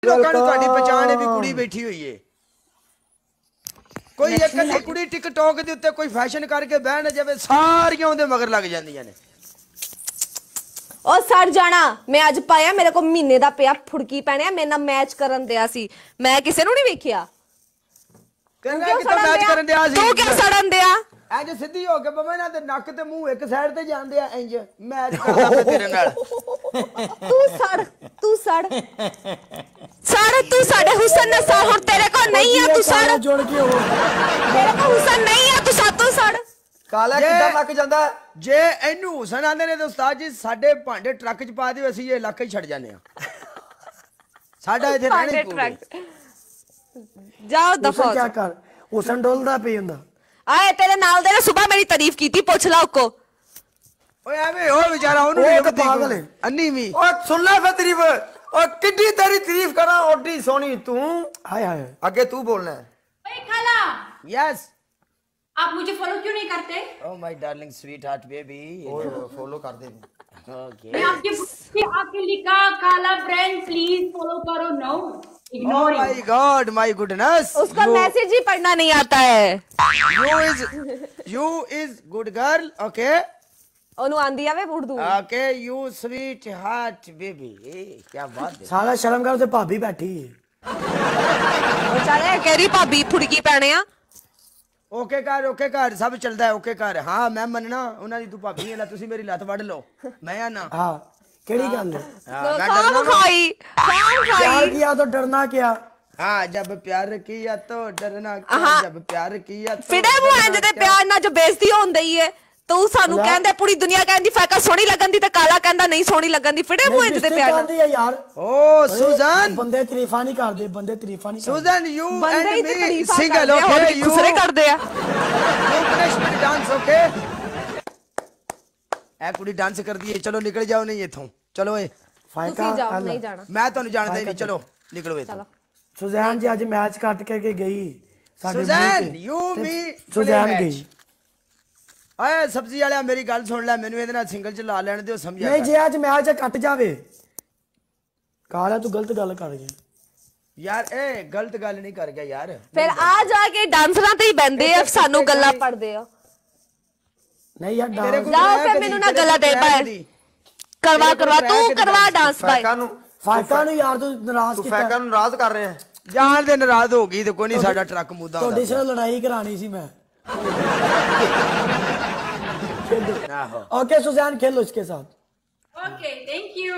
ਲੋਕਾਂ ਨੂੰ ਤੁਹਾਡੀ ਪਛਾਣ ਹੈ ਵੀ ਕੁੜੀ ਬੈਠੀ ਹੋਈ ਏ ਕੋਈ ਇੱਕ ਅੱਧੀ ਕੁੜੀ ਟਿਕਟੌਕ ਦੇ ਉੱਤੇ ਕੋਈ ਫੈਸ਼ਨ ਕਰਕੇ ਬਹਿਣ ਜਾਵੇ ਸਾਰੀਆਂ ਉਹਦੇ ਮਗਰ ਲੱਗ ਜਾਂਦੀਆਂ ਨੇ ਉਹ ਸੜ ਜਾਣਾ ਮੈਂ ਅੱਜ ਪਾਇਆ ਮੇਰੇ ਕੋ ਮਹੀਨੇ ਦਾ ਪਿਆ ਫੁੜਕੀ ਪੈਣਿਆ ਮੇਰੇ ਨਾਲ ਮੈਚ ਕਰਨ ਦਿਆ ਸੀ ਮੈਂ ਕਿਸੇ ਨੂੰ ਨਹੀਂ ਵੇਖਿਆ ਕਹਿੰਦਾ ਕਿਤੇ ਮੈਚ ਕਰਨ ਦਿਆ ਸੀ ਤੂੰ ਕਿਉਂ ਸੜਨ ਦਿਆ ਇੰਜ ਸਿੱਧੀ ਹੋ ਕੇ ਬਵੇਂ ਨਾ ਤੇ ਨੱਕ ਤੇ ਮੂੰਹ ਇੱਕ ਸਾਈਡ ਤੇ ਜਾਂਦੇ ਆ ਇੰਜ ਮੈਚ ਕਰਦਾ ਮੈਂ ਤੇਰੇ ਨਾਲ ਤੂੰ ਸੜ ਤੂੰ ਸਾਡੇ ਹੁਸਨ ਨੇ ਸੜ ਹੁਣ ਤੇਰੇ ਕੋ ਨਹੀਂ ਆ ਤੂੰ ਸੜ ਜੋੜ ਕੇ ਹੋ ਤੇਰੇ ਕੋ ਹੁਸਨ ਨਹੀਂ ਆ ਤੂੰ ਸਾਤੋਂ ਸੜ ਕਾਲਾ ਕਿੱਦਾਂ ਲੱਗ ਜਾਂਦਾ ਜੇ ਇਹਨੂੰ ਹੁਸਨ ਆਂਦੇ ਨੇ ਤੇ ਉਸਤਾਦ ਜੀ ਸਾਡੇ ਭਾਂਡੇ ਟਰੱਕ 'ਚ ਪਾ ਦਿਓ ਅਸੀਂ ਇਹ ਇਲਾਕਾ ਹੀ ਛੱਡ ਜਾਂਦੇ ਆ ਸਾਡਾ ਇੱਥੇ ਰਹਿਣਾ ਹੀ ਪਊਗਾ ਜਾਓ ਦਫਾ ਕੀ ਕਰ ਹੁਸਨ ਡੋਲਦਾ ਪਈ ਹੁੰਦਾ ਆਏ ਤੇਰੇ ਨਾਲ ਦੇ ਨੇ ਸਵੇਰ ਮੇਰੀ ਤਾਰੀਫ ਕੀਤੀ ਪੁੱਛ ਲਾ ਉਕੋ ਓਏ ਐਵੇਂ ਹੋ ਵਿਚਾਰਾ ਉਹਨੂੰ ਉਹ ਨਹੀਂ ਤਾਂ ਪਾਗਲ ਹੈ ਅੰਨੀ ਵੀ ਓ ਸੁਣ ਲੈ ਫੇ ਤਾਰੀਫ ਓ ਕਿੱਡੀ ਤੇਰੀ ਤਾਰੀਫ ਕਰਾਂ ਓਡੀ ਸੋਹਣੀ ਤੂੰ ਹਾਏ ਹਾਏ ਅੱਗੇ ਤू बोलना है ओए खाला यस आप मुझे फॉलो क्यों नहीं करते oh my darling sweetheart baby oh follow कर दे ओके मैं आपके लिखा खाला फ्रेंड प्लीज फॉलो करो no Oh ignore my God, my goodness. उसका मैसेज ही पढ़ना नहीं आता है You is good girl, okay? ओनु आंदी आवे Urdu Okay, you sweet heart baby. क्या बात है? साला शर्म कर ते भाभी बैठी है चले केरी भाभी फुड़की पैने आ ओके कर सब चलता है ओके कर हाँ मैं मनना उन्होंने तू भाभी है ना तुसी मेरी लत वड़ लो मैं आना हां केड़ी गल है काम खाई प्यार किया तो डरना क्या हाँ जब प्यार किया तो डरना क्या जब प्यार किया तो फिडे मुआंज दे प्यार ना जो बेइज्जती होंदी है तू सानू कहंदे पूरी दुनिया कहंदी फैका सोहनी लगन दी ते काला कहंदा नहीं सोहनी लगन दी फिडे मुआंज दे प्यार कहंदी है यार ओ सुजन बंदे तारीफा नहीं करदे बंदे तारीफा नहीं सुजन यू बंदे ही एंड मी तारीफा सिंगल ओके यू दूसरे कर दे फिनिश डांस ओके ए कुड़ी डांस कर दी चलो निकल जाओ नहीं इथों चलो ए ਤੁਸੀਂ ਜਾਓ ਨਹੀਂ ਜਾਣਾ मैं ਤੁਹਾਨੂੰ ਜਾਣਦਾ ਹੀ ਨਹੀਂ ਚਲੋ ਨਿਕਲੋ ਇਥੋਂ सुजैन जी आज मैच कट के गई सुजैन यू मी सुजैन गई ਓਏ ਸਬਜ਼ੀ ਵਾਲਿਆ ਮੇਰੀ ਗੱਲ ਸੁਣ ਲੈ ਮੈਨੂੰ ਇਹਦੇ ਨਾਲ ਸਿੰਗਲ ਚ ਲਾ ਲੈਣ ਦਿਓ ਸਮਝਿਆ नहीं जे आज मैच कट जावे काला तू गलत गल कर गया ਯਾਰ ਇਹ ਗਲਤ ਗੱਲ ਨਹੀਂ ਕਰ ਗਿਆ ਯਾਰ ਫਿਰ ਆ ਜਾ ਕੇ ਡਾਂਸਰਾਂ ਤੇ ਹੀ ਬੰਦੇ ਆ ਸਾਨੂੰ ਗੱਲਾਂ ਪੜਦੇ ਆ नहीं यार ਤੇਰੇ डांस ਕੋਲ ਜਾਓ ਰਹਿ ਫਿਰ ਕਦੀ, ਮੈਨੂੰ ਨਾ ਤੇਰੇ ਗੱਲਾਂ ਦੇ ਕੋਲ ਪਾਏ ਰਹਿ ਕਦੀ। ਕਰਵਾ ਤੂੰ ਕਰਵਾ ਡਾਂਸ ਬਾਈ फाका नु यार तू नाराज ਤੂੰ किया ਫੈਕਾਂ ਨੂੰ ਨਾਰਾਜ਼ ਕਰ ਰਿਹਾ ਜਾਣ ਦੇ ਨਾਰਾਜ਼ ਹੋ ਗਈ ਤੇ ਕੋਈ ਨਹੀਂ ਸਾਡਾ ਟਰੱਕ ਮੁੱਦਾ ਤੁਹਾਡੇ ਸਿਰ ਲੜਾਈ ਕਰਾਣੀ ਸੀ मैं ਆਹੋ ओके सुजैन खेलो इसके साथ ओके थैंक यू